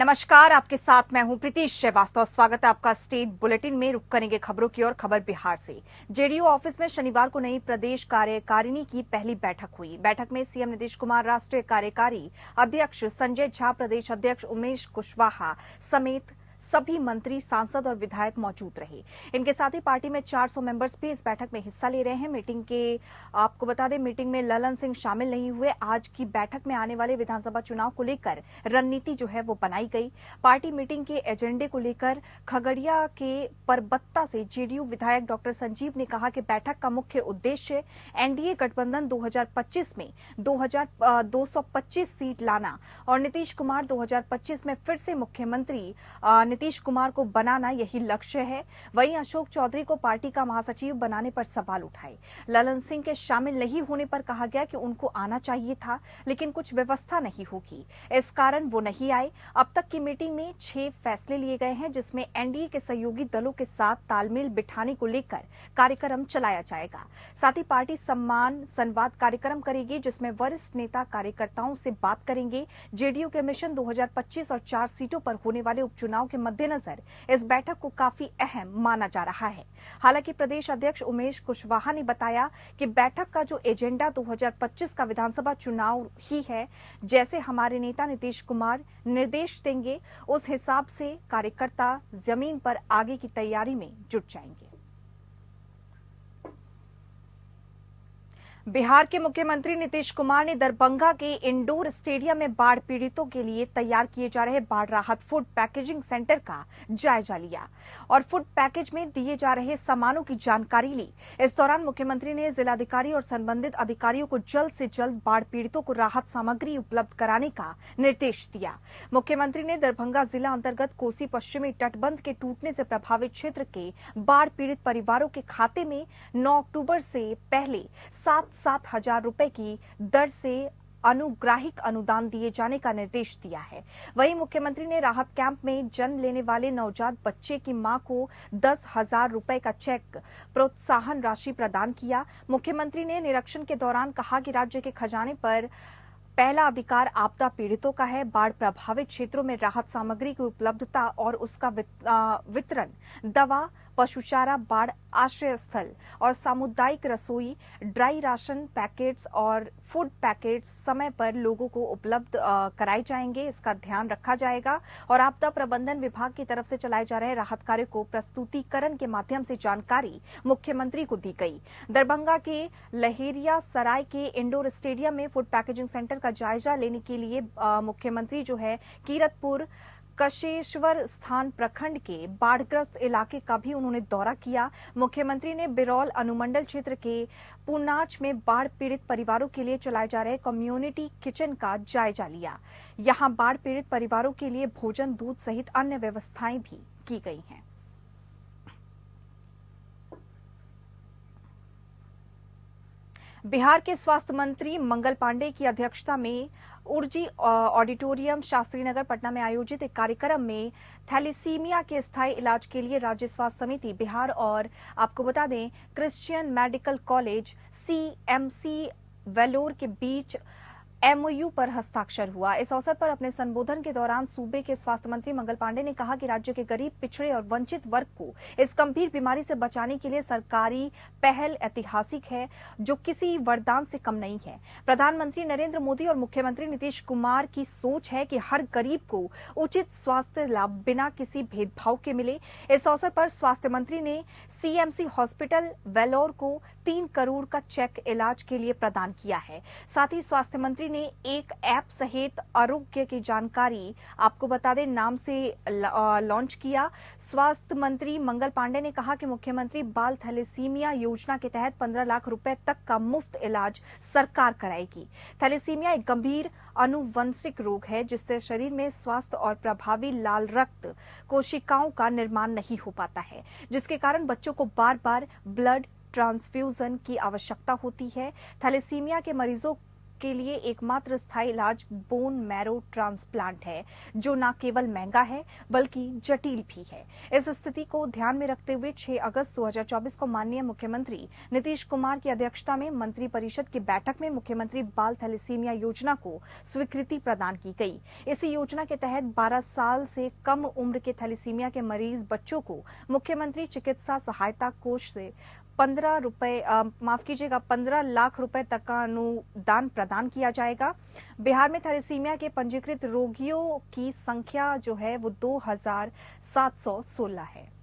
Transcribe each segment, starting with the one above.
नमस्कार, आपके साथ मैं हूं प्रीति श्रीवास्तव। स्वागत है आपका स्टेट बुलेटिन में। रुक करेंगे खबरों की ओर। खबर बिहार से। जेडीयू ऑफिस में शनिवार को नई प्रदेश कार्यकारिणी की पहली बैठक हुई। बैठक में सीएम नीतीश कुमार, राष्ट्रीय कार्यकारी अध्यक्ष संजय झा, प्रदेश अध्यक्ष उमेश कुशवाहा समेत सभी मंत्री, सांसद और विधायक मौजूद रहे। इनके साथ ही पार्टी में 400 मेंबर्स भी इस बैठक में हिस्सा ले रहे हैं। आपको बता दें, मीटिंग में ललन सिंह शामिल नहीं हुए। आज की बैठक में आने वाले विधानसभा चुनाव को लेकर रणनीति जो है वो बनाई गई। पार्टी मीटिंग के एजेंडे को लेकर खगड़िया के परबत्ता से जेडीयू विधायक डॉक्टर संजीव ने कहा कि बैठक का मुख्य उद्देश्य एनडीए गठबंधन 2025 में 225 सीट लाना और नीतीश कुमार 2025 में फिर से मुख्यमंत्री नीतीश कुमार को बनाना, यही लक्ष्य है। वहीं अशोक चौधरी को पार्टी का महासचिव बनाने पर सवाल उठाए। ललन सिंह के शामिल नहीं होने पर कहा गया कि उनको आना चाहिए था, लेकिन कुछ व्यवस्था नहीं होगी, इस कारण वो नहीं आए। अब तक की मीटिंग में 6 फैसले लिए गए हैं, जिसमें एनडीए के सहयोगी दलों के साथ तालमेल बिठाने को लेकर कार्यक्रम चलाया जाएगा। साथ ही पार्टी सम्मान संवाद कार्यक्रम करेगी, जिसमें वरिष्ठ नेता कार्यकर्ताओं से बात करेंगे। जेडीयू के मिशन 2025 और 4 सीटों पर होने वाले उपचुनाव के मद्देनजर इस बैठक को काफी अहम माना जा रहा है। हालांकि प्रदेश अध्यक्ष उमेश कुशवाहा ने बताया कि बैठक का जो एजेंडा 2025 का विधानसभा चुनाव ही है, जैसे हमारे नेता नीतीश कुमार निर्देश देंगे, उस हिसाब से कार्यकर्ता जमीन पर आगे की तैयारी में जुट जाएंगे। बिहार के मुख्यमंत्री नीतीश कुमार ने दरभंगा के इंडोर स्टेडियम में बाढ़ पीड़ितों के लिए तैयार किए जा रहे बाढ़ राहत फूड पैकेजिंग सेंटर का जायजा लिया और फूड पैकेज में दिए जा रहे सामानों की जानकारी ली। इस दौरान मुख्यमंत्री ने जिलाधिकारी और संबंधित अधिकारियों को जल्द से जल्द बाढ़ पीड़ितों को राहत सामग्री उपलब्ध कराने का निर्देश दिया। मुख्यमंत्री ने दरभंगा जिला अंतर्गत कोसी पश्चिमी तटबंध के टूटने से प्रभावित क्षेत्र के बाढ़ पीड़ित परिवारों के खाते में 9 अक्टूबर से पहले 7,000 रुपए की दर से अनुग्राहिक अनुदान दिए जाने का निर्देश दिया है। वहीं मुख्यमंत्री ने राहत कैंप में जन्म लेने वाले नवजात बच्चे की मां को 10,000 रुपए का चेक प्रोत्साहन राशि प्रदान किया। मुख्यमंत्री ने निरीक्षण के दौरान कहा कि राज्य के खजाने पर पहला अधिकार आपदा पीड़ितों का है। बाढ़ प्रभावित क्षेत्रों में राहत सामग्री की उपलब्धता और उसका वितरण, दवा, पशु चारा, बाढ़ आश्रय स्थल और सामुदायिक रसोई, ड्राई राशन पैकेट्स और फूड पैकेट्स समय पर लोगों को उपलब्ध कराए जाएंगे। इसका ध्यान रखा जाएगा और आपदा प्रबंधन विभाग की तरफ से चलाए जा रहे राहत कार्य को प्रस्तुतिकरण के माध्यम से जानकारी मुख्यमंत्री को दी गई। दरभंगा के लहेरिया सराय के इंडोर स्टेडियम में फूड पैकेजिंग सेंटर का जायजा लेने के लिए मुख्यमंत्री जो है कीरतपुर कशेश्वर स्थान प्रखंड के बाढ़ग्रस्त इलाके का भी उन्होंने दौरा किया। मुख्यमंत्री ने बिरौल अनुमंडल क्षेत्र के पुनाच में बाढ़ पीड़ित परिवारों के लिए चलाए जा रहे कम्युनिटी किचन का जायजा लिया। यहां बाढ़ पीड़ित परिवारों के लिए भोजन, दूध सहित अन्य व्यवस्थाएं भी की गई हैं। बिहार के स्वास्थ्य मंत्री मंगल पांडे की अध्यक्षता में उर्जी ऑडिटोरियम शास्त्रीनगर पटना में आयोजित एक कार्यक्रम में थैलेसीमिया के स्थायी इलाज के लिए राज्य स्वास्थ्य समिति बिहार और आपको बता दें Christian Medical College CMC Vellore के बीच MOU पर हस्ताक्षर हुआ। इस अवसर पर अपने संबोधन के दौरान सूबे के स्वास्थ्य मंत्री मंगल पांडे ने कहा कि राज्य के गरीब, पिछड़े और वंचित वर्ग को इस गंभीर बीमारी से बचाने के लिए सरकारी पहल ऐतिहासिक है, जो किसी वरदान से कम नहीं है। प्रधानमंत्री नरेंद्र मोदी और मुख्यमंत्री नीतीश कुमार की सोच है कि हर गरीब को उचित स्वास्थ्य लाभ बिना किसी भेदभाव के मिले। इस अवसर पर स्वास्थ्य मंत्री ने CMC हॉस्पिटल वेलोर को 3 करोड़ का चेक इलाज के लिए प्रदान किया है। साथ ही स्वास्थ्य मंत्री ने एक ऐप सहित आरोग्य की जानकारी आपको बता दें नाम से लॉन्च किया। स्वास्थ्य मंत्री मंगल पांडे ने कहा कि मुख्यमंत्री बाल थैलेसीमिया योजना के तहत 15 लाख रुपए तक का मुफ्त इलाज सरकार कराएगी। थैलेसीमिया एक गंभीर आनुवंशिक रोग है, जिससे शरीर में स्वस्थ और प्रभावी लाल रक्त कोशिकाओं का निर्माण नहीं हो पाता है, जिसके कारण बच्चों को बार बार ब्लड ट्रांसफ्यूजन की आवश्यकता होती है। थैलेसीमिया के मरीजों के लिए एकमात्र स्थायी इलाज बोन मैरो ट्रांसप्लांट है, जो न केवल महंगा है बल्कि जटिल भी है। इस स्थिति को ध्यान में रखते हुए 6 अगस्त 2024 को माननीय मुख्यमंत्री नीतीश कुमार की अध्यक्षता में मंत्रिपरिषद की बैठक में मुख्यमंत्री बाल थैलेसीमिया योजना को स्वीकृति प्रदान की गई। इसी योजना के तहत 12 साल से कम उम्र के थैलेसीमिया के मरीज बच्चों को मुख्यमंत्री चिकित्सा सहायता कोष से 15 लाख रुपए तक का अनुदान प्रदान किया जाएगा। बिहार में थैलेसीमिया के पंजीकृत रोगियों की संख्या जो है वो 2716 है।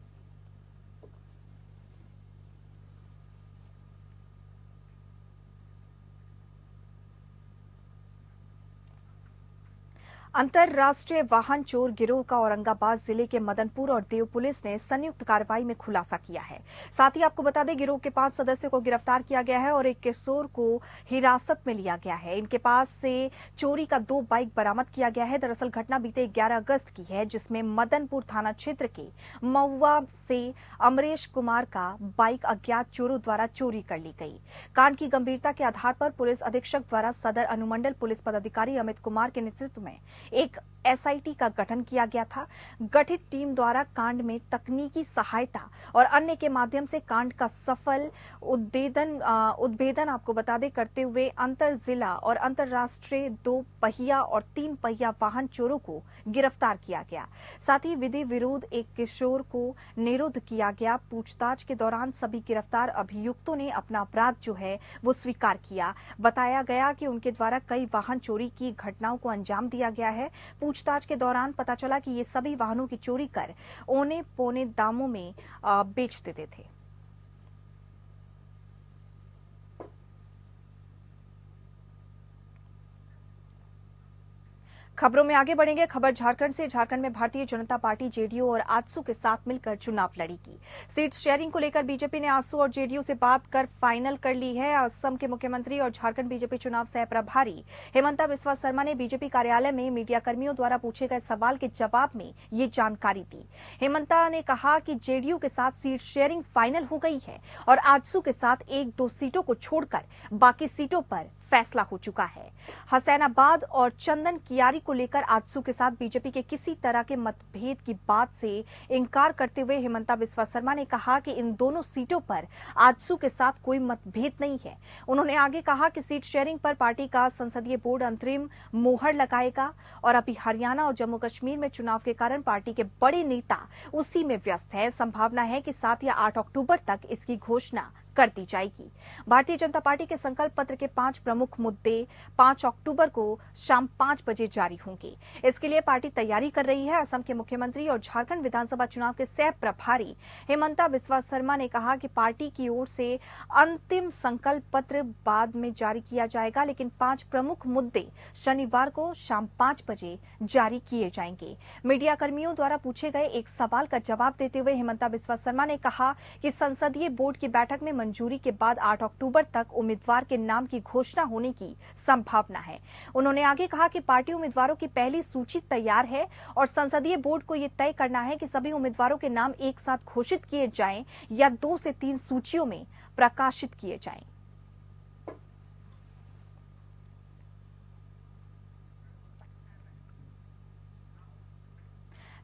अंतरराष्ट्रीय वाहन चोर गिरोह का औरंगाबाद जिले के मदनपुर और देव पुलिस ने संयुक्त कार्रवाई में खुलासा किया है। साथ ही आपको बता दें, गिरोह के 5 सदस्यों को गिरफ्तार किया गया है और एक किशोर को हिरासत में लिया गया है। इनके पास से चोरी का 2 बाइक बरामद किया गया है। दरअसल घटना बीते 11 अगस्त की है, जिसमें मदनपुर थाना क्षेत्र के महुआ से अमरेश कुमार का बाइक अज्ञात चोरों द्वारा चोरी कर ली गई। कांड की गंभीरता के आधार पर पुलिस अधीक्षक द्वारा सदर अनुमंडल पुलिस पदाधिकारी अमित कुमार के नेतृत्व में एक एसआईटी का गठन किया गया था। गठित टीम द्वारा कांड में तकनीकी सहायता और अन्य के माध्यम से कांड का सफल उद्भेदन आपको बता दें करते हुए अंतर जिला और अंतरराष्ट्रीय 2 पहिया और 3 पहिया वाहन चोरों को गिरफ्तार किया गया। साथ ही विधि विरोध एक किशोर को निरुद्ध किया गया। पूछताछ के दौरान सभी गिरफ्तार अभियुक्तों ने अपना अपराध जो है वो स्वीकार किया। बताया गया कि उनके द्वारा कई वाहन चोरी की घटनाओं को अंजाम दिया गया है। पूछताछ के दौरान पता चला कि ये सभी वाहनों की चोरी कर औने पौने दामों में बेच देते थे। खबरों में आगे बढ़ेंगे। खबर झारखंड से। झारखंड में भारतीय जनता पार्टी जेडीयू और आजसू के साथ मिलकर चुनाव लड़ेगी। सीट शेयरिंग को लेकर बीजेपी ने आजसू और जेडीयू से बात कर फाइनल कर ली है। असम के मुख्यमंत्री और झारखंड बीजेपी चुनाव सह प्रभारी हेमंता बिस्वा शर्मा ने बीजेपी कार्यालय में मीडिया कर्मियों द्वारा पूछे गए सवाल के जवाब में ये जानकारी दी। हेमंता ने कहा कि जेडीयू के साथ सीट शेयरिंग फाइनल हो गई है और आजसू के साथ 1-2 सीटों को छोड़कर बाकी सीटों पर फैसला हो चुका है। हसैनाबाद और चंदन कियारी को लेकर आजसू के साथ बीजेपी के किसी तरह के मतभेद की बात से इनकार करते हुए हेमंता बिस्वा शर्मा ने कहा कि इन दोनों सीटों पर आजसू के साथ कोई मतभेद नहीं है। उन्होंने आगे कहा कि सीट शेयरिंग पर पार्टी का संसदीय बोर्ड अंतरिम मोहर लगाएगा और अभी हरियाणा और जम्मू कश्मीर में चुनाव के कारण पार्टी के बड़े नेता उसी में व्यस्त है। संभावना है कि 7 या 8 अक्टूबर तक इसकी घोषणा कर दी जाएगी। भारतीय जनता पार्टी के संकल्प पत्र के 5 प्रमुख मुद्दे 5 अक्टूबर को शाम 5 बजे जारी होंगे। इसके लिए पार्टी तैयारी कर रही है। असम के मुख्यमंत्री और झारखंड विधानसभा चुनाव के सह प्रभारी हेमंता बिस्वा शर्मा ने कहा कि पार्टी की ओर से अंतिम संकल्प पत्र बाद में जारी किया जाएगा, लेकिन 5 प्रमुख मुद्दे शनिवार को शाम 5 बजे जारी किए जाएंगे। मीडिया कर्मियों द्वारा पूछे गए एक सवाल का जवाब देते हुए हेमंता बिस्वा शर्मा ने कहा कि संसदीय बोर्ड की बैठक में मंजूरी के बाद 8 अक्टूबर तक उम्मीदवार के नाम की घोषणा होने की संभावना है। उन्होंने आगे कहा कि पार्टी उम्मीदवारों की पहली सूची तैयार है और संसदीय बोर्ड को यह तय करना है कि सभी उम्मीदवारों के नाम एक साथ घोषित किए जाएं या 2 से 3 सूचियों में प्रकाशित किए जाएं।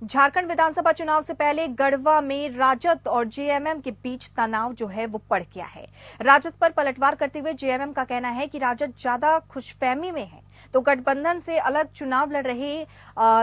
झारखंड विधानसभा चुनाव से पहले गढ़वा में राजद और जेएमएम के बीच तनाव जो है वो बढ़ गया है। राजद पर पलटवार करते हुए जेएमएम का कहना है कि राजद ज्यादा खुशफहमी में है, तो गठबंधन से अलग चुनाव लड़ रहे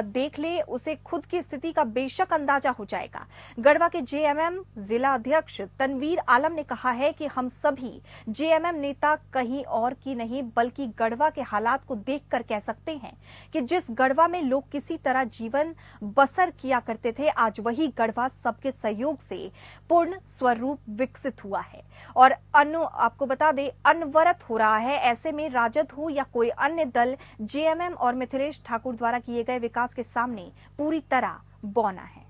देख ले, उसे खुद की स्थिति का बेशक अंदाजा हो जाएगा। गढ़वा के जेएमएम जिला अध्यक्ष तनवीर आलम ने कहा है कि हम सभी जेएमएम नेता कहीं और की नहीं बल्कि गढ़वा के हालात को देखकर कह सकते हैं कि जिस गढ़वा में लोग किसी तरह जीवन बसर किया करते थे, आज वही गढ़वा सबके सहयोग से पूर्ण स्वरूप विकसित हुआ है और आपको बता दें अनवरत हो रहा है। ऐसे में राजद हो या कोई अन्य दल, जेएमएम और मिथिलेश ठाकुर द्वारा किए गए विकास के सामने पूरी तरह बौना है।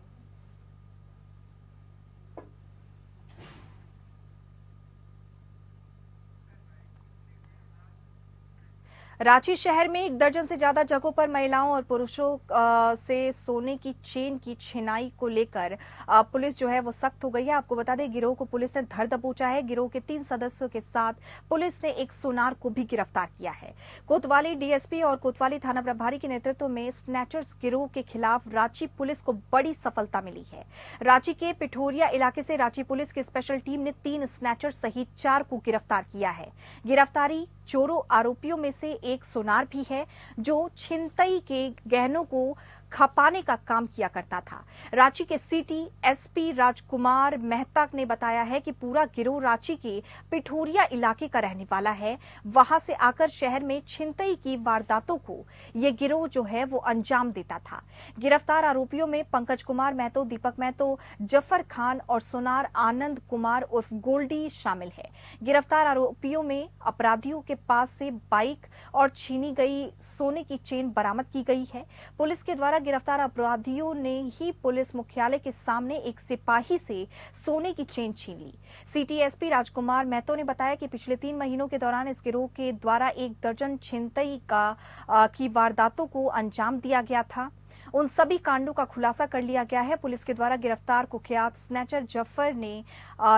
रांची शहर में एक दर्जन से ज्यादा जगहों पर महिलाओं और पुरुषों से सोने की चेन की छिनाई को लेकर पुलिस जो है वो सख्त हो गई है। आपको बता दें, गिरोह को पुलिस ने धर दबोचा है। गिरोह के 3 सदस्यों के साथ पुलिस ने एक सोनार को भी गिरफ्तार किया है। कोतवाली डीएसपी और कोतवाली थाना प्रभारी के नेतृत्व में स्नैचर्स गिरोह के खिलाफ रांची पुलिस को बड़ी सफलता मिली है। रांची के पिठोरिया इलाके से रांची पुलिस की स्पेशल टीम ने 3 स्नैचर सहित 4 को गिरफ्तार किया है। गिरफ्तारी चोरों आरोपियों में से एक सोनार भी है, जो छिनतई के गहनों को खपाने का काम किया करता था। रांची के सिटी एसपी राजकुमार मेहता ने बताया है कि पूरा गिरोह रांची के पिठोरिया इलाके का रहने वाला है। वहां से आकर शहर में छिनतई की वारदातों को ये गिरोह जो है वो अंजाम देता था। गिरफ्तार आरोपियों में पंकज कुमार महतो, दीपक महतो, जफर खान और सोनार आनंद कुमार उर्फ गोल्डी शामिल है। गिरफ्तार आरोपियों में अपराधियों के पास से बाइक और छीनी गई सोने की चेन बरामद की गई है। पुलिस के द्वारा गिरफ्तार अपराधियों ने ही पुलिस मुख्यालय के सामने एक सिपाही से सोने की चेन छीन ली। सिटी एसपी राजकुमार महतो ने बताया कि पिछले 3 महीनों के दौरान इस गिरोह के द्वारा एक दर्जन छिनतई की वारदातों को अंजाम दिया गया था। उन सभी कांडों का खुलासा कर लिया गया है। पुलिस के द्वारा गिरफ्तार कुख्यात स्नैचर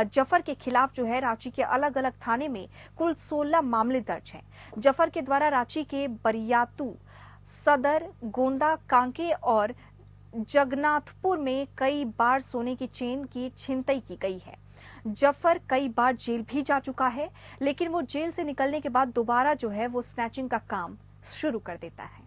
जफर के खिलाफ जो है रांची के अलग अलग थाने में कुल 16 मामले दर्ज हैं। जफर के द्वारा रांची के बरियातू, सदर, गोंदा, कांके और जगन्नाथपुर में कई बार सोने की चेन की छिनतई की गई है। जफर कई बार जेल भी जा चुका है, लेकिन वो जेल से निकलने के बाद दोबारा जो है वो स्नैचिंग का काम शुरू कर देता है।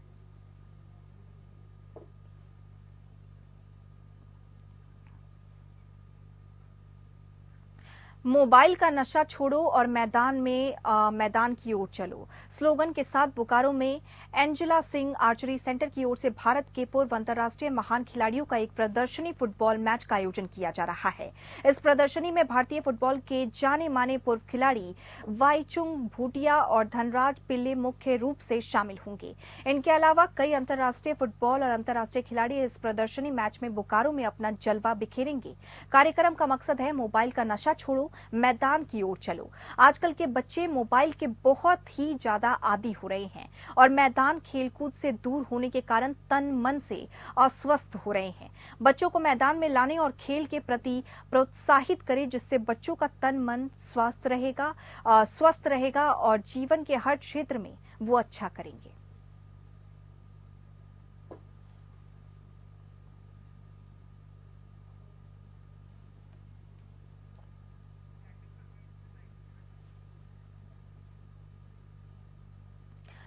मोबाइल का नशा छोड़ो और मैदान की ओर चलो स्लोगन के साथ बोकारो में एंजेला सिंह आर्चरी सेंटर की ओर से भारत के पूर्व अंतर्राष्ट्रीय महान खिलाड़ियों का एक प्रदर्शनी फुटबॉल मैच का आयोजन किया जा रहा है। इस प्रदर्शनी में भारतीय फुटबॉल के जाने माने पूर्व खिलाड़ी वाईचुंग भूटिया और धनराज पिल्ले मुख्य रूप से शामिल होंगे। इनके अलावा कई अंतर्राष्ट्रीय फुटबॉल और अंतर्राष्ट्रीय खिलाड़ी इस प्रदर्शनी मैच में बोकारो में अपना जलवा बिखेरेंगे। कार्यक्रम का मकसद है मोबाइल का नशा छोड़ो, मैदान की ओर चलो। आजकल के बच्चे मोबाइल के बहुत ही ज्यादा आदी हो रहे हैं और मैदान खेलकूद से दूर होने के कारण तन मन से अस्वस्थ हो रहे हैं। बच्चों को मैदान में लाने और खेल के प्रति प्रोत्साहित करें, जिससे बच्चों का तन मन स्वस्थ रहेगा और जीवन के हर क्षेत्र में वो अच्छा करेंगे।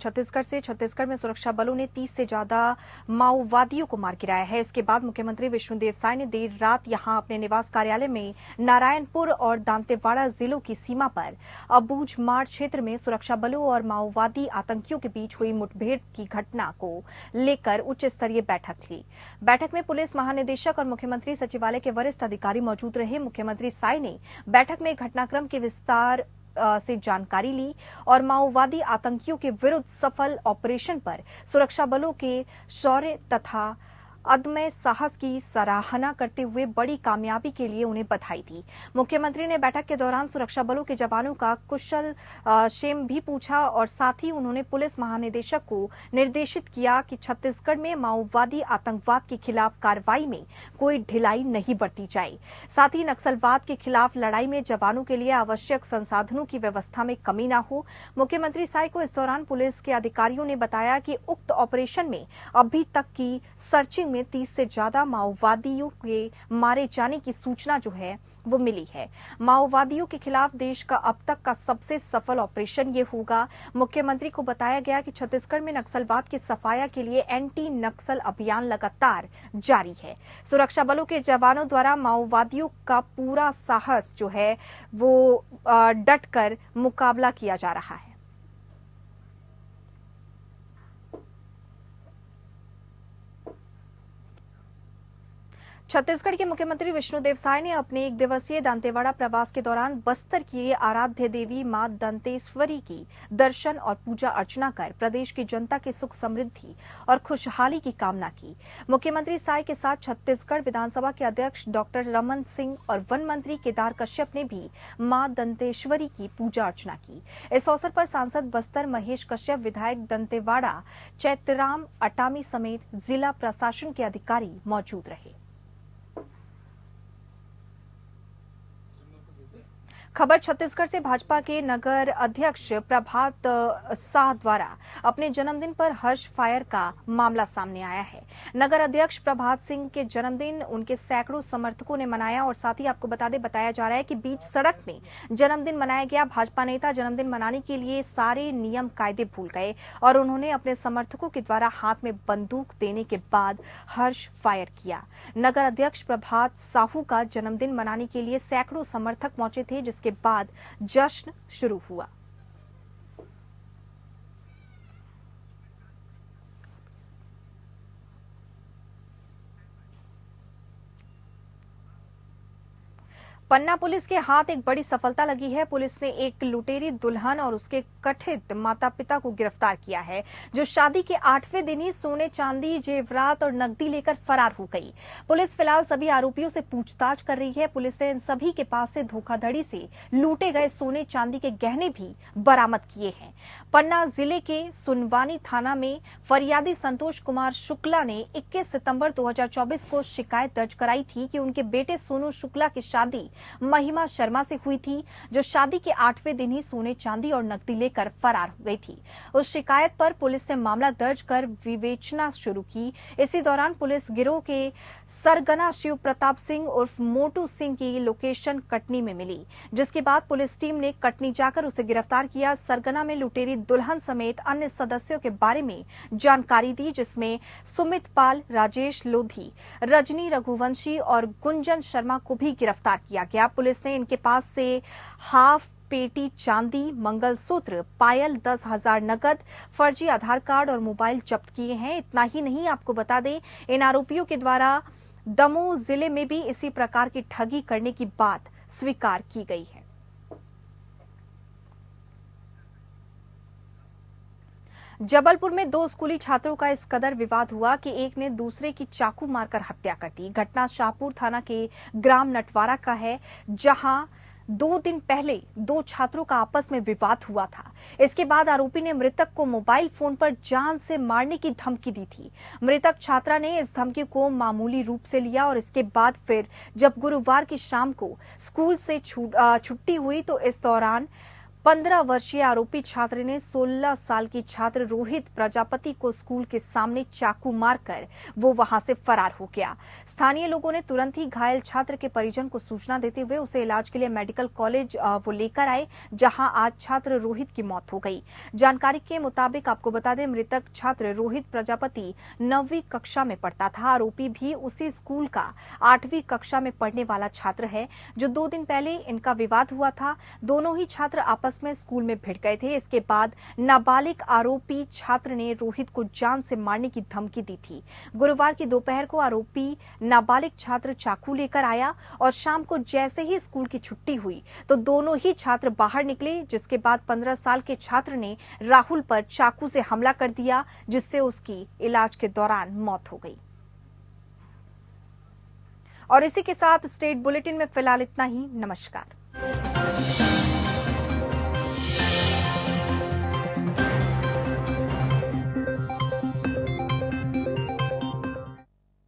छत्तीसगढ़ में सुरक्षा बलों ने 30 से ज्यादा माओवादियों को मार गिराया है। इसके बाद मुख्यमंत्री विष्णुदेव साय ने देर रात यहां अपने निवास कार्यालय में नारायणपुर और दांतेवाड़ा जिलों की सीमा पर अबूझमाड़ क्षेत्र में सुरक्षा बलों और माओवादी आतंकियों के बीच हुई मुठभेड़ की घटना को लेकर उच्च स्तरीय बैठक ली। बैठक में पुलिस महानिदेशक और मुख्यमंत्री सचिवालय के वरिष्ठ अधिकारी मौजूद रहे। मुख्यमंत्री साय ने बैठक में घटनाक्रम के विस्तार से जानकारी ली और माओवादी आतंकियों के विरुद्ध सफल ऑपरेशन पर सुरक्षा बलों के शौर्य तथा अदम्य साहस की सराहना करते हुए बड़ी कामयाबी के लिए उन्हें बधाई दी। मुख्यमंत्री ने बैठक के दौरान सुरक्षा बलों के जवानों का कुशल क्षेम भी पूछा और साथ ही उन्होंने पुलिस महानिदेशक को निर्देशित किया कि छत्तीसगढ़ में माओवादी आतंकवाद के खिलाफ कार्रवाई में कोई ढिलाई नहीं बरती जाए। साथ ही नक्सलवाद के खिलाफ लड़ाई में जवानों के लिए आवश्यक संसाधनों की व्यवस्था में कमी न हो। मुख्यमंत्री साय को इस दौरान पुलिस के अधिकारियों ने बताया कि उक्त ऑपरेशन में अभी तक की सर्चिंग में 30 से ज्यादा माओवादियों के मारे जाने की सूचना जो है वो मिली है। माओवादियों के खिलाफ देश का अब तक का सबसे सफल ऑपरेशन ये होगा। मुख्यमंत्री को बताया गया कि छत्तीसगढ़ में नक्सलवाद के सफाया के लिए एंटी नक्सल अभियान लगातार जारी है। सुरक्षा बलों के जवानों द्वारा माओवादियों का पूरा साहस जो है वो डटकर मुकाबला किया जा रहा है। छत्तीसगढ़ के मुख्यमंत्री विष्णुदेव साय ने अपने एक दिवसीय दंतेवाड़ा प्रवास के दौरान बस्तर की आराध्य देवी मां दंतेश्वरी की दर्शन और पूजा अर्चना कर प्रदेश की जनता की सुख समृद्धि और खुशहाली की कामना की। मुख्यमंत्री साय के साथ छत्तीसगढ़ विधानसभा के अध्यक्ष डॉक्टर रमन सिंह और वन मंत्री केदार कश्यप ने भी मां दंतेश्वरी की पूजा अर्चना की। इस अवसर पर सांसद बस्तर महेश कश्यप, विधायक दंतेवाड़ा चैतराम अटामी समेत जिला प्रशासन के अधिकारी मौजूद रहे। खबर छत्तीसगढ़ से भाजपा के नगर अध्यक्ष प्रभात शाह द्वारा अपने जन्मदिन पर हर्ष फायर का मामला सामने आया है। नगर अध्यक्ष प्रभात सिंह के जन्मदिन उनके सैकड़ों समर्थकों ने मनाया और साथ ही आपको बताया जा रहा है कि बीच सड़क में जन्मदिन मनाया गया। भाजपा नेता जन्मदिन मनाने के लिए सारे नियम कायदे भूल गए और उन्होंने अपने समर्थकों के द्वारा हाथ में बंदूक देने के बाद हर्ष फायर किया। नगर अध्यक्ष प्रभात साहू का जन्मदिन मनाने के लिए सैकड़ों समर्थक पहुंचे थे, के बाद जश्न शुरू हुआ। पन्ना पुलिस के हाथ एक बड़ी सफलता लगी है। पुलिस ने एक लुटेरी दुल्हन और उसके कथित माता पिता को गिरफ्तार किया है, जो शादी के 8वें दिन ही सोने चांदी जेवरात और नकदी लेकर फरार हो गई। पुलिस फिलहाल सभी आरोपियों से पूछताछ कर रही है। पुलिस ने इन सभी के पास से धोखाधड़ी से लूटे गए सोने चांदी के गहने भी बरामद किए हैं। पन्ना जिले के सुनवानी थाना में फरियादी संतोष कुमार शुक्ला ने 21 सितंबर 2024 को शिकायत दर्ज कराई थी कि उनके बेटे सोनू शुक्ला की शादी महिमा शर्मा से हुई थी, जो शादी के 8वें दिन ही सोने चांदी और नकदी लेकर फरार हो गई थी। उस शिकायत पर पुलिस ने मामला दर्ज कर विवेचना शुरू की। इसी दौरान पुलिस गिरोह के सरगना शिव प्रताप सिंह उर्फ मोटू सिंह की लोकेशन कटनी में मिली, जिसके बाद पुलिस टीम ने कटनी जाकर उसे गिरफ्तार किया। सरगना में लुटेरी दुल्हन समेत अन्य सदस्यों के बारे में जानकारी दी, जिसमें सुमित पाल, राजेश लोधी, रजनी रघुवंशी और गुंजन शर्मा को भी गिरफ्तार किया गया। पुलिस ने इनके पास से हाफ पेटी चांदी, मंगलसूत्र, पायल, 10,000 नकद, फर्जी आधार कार्ड और मोबाइल जब्त किए हैं। इतना ही नहीं, आपको बता दें, इन आरोपियों के द्वारा दमोह जिले में भी इसी प्रकार की ठगी करने की बात स्वीकार की गई है। जबलपुर में 2 स्कूली छात्रों का इस कदर विवाद हुआ कि एक ने दूसरे की चाकू मारकर हत्या कर दी। घटना शाहपुर थाना के ग्राम नटवारा का है, जहां 2 दिन पहले 2 छात्रों का आपस में विवाद हुआ था। इसके बाद आरोपी ने मृतक को मोबाइल फोन पर जान से मारने की धमकी दी थी। मृतक छात्रा ने इस धमकी को मामूली रूप से लिया और इसके बाद फिर जब गुरुवार की शाम को स्कूल से छुट्टी हुई तो इस दौरान 15 वर्षीय आरोपी छात्र ने 16 साल की छात्र रोहित प्रजापति को स्कूल के सामने चाकू मारकर वो वहां से फरार हो गया। स्थानीय लोगों ने तुरंत ही घायल छात्र के परिजन को सूचना देते हुए उसे इलाज के लिए मेडिकल कॉलेज वो लेकर आए, जहां आज छात्र रोहित की मौत हो गई। जानकारी के मुताबिक आपको बता दें, मृतक छात्र रोहित प्रजापति 9वीं कक्षा में पढ़ता था। आरोपी भी उसी स्कूल का 8वीं कक्षा में पढ़ने वाला छात्र है, जो 2 दिन पहले इनका विवाद हुआ था। दोनों ही छात्र आपस में स्कूल में भिड़ गए थे। इसके बाद नाबालिग आरोपी छात्र ने रोहित को जान से मारने की धमकी दी थी। गुरुवार की दोपहर को आरोपी नाबालिग छात्र चाकू लेकर आया और शाम को जैसे ही स्कूल की छुट्टी हुई तो दोनों ही छात्र बाहर निकले, जिसके बाद 15 साल के छात्र ने राहुल पर चाकू से हमला कर दिया, जिससे उसकी इलाज के दौरान मौत हो गई। और इसी के साथ स्टेट बुलेटिन में फिलहाल इतना ही। नमस्कार।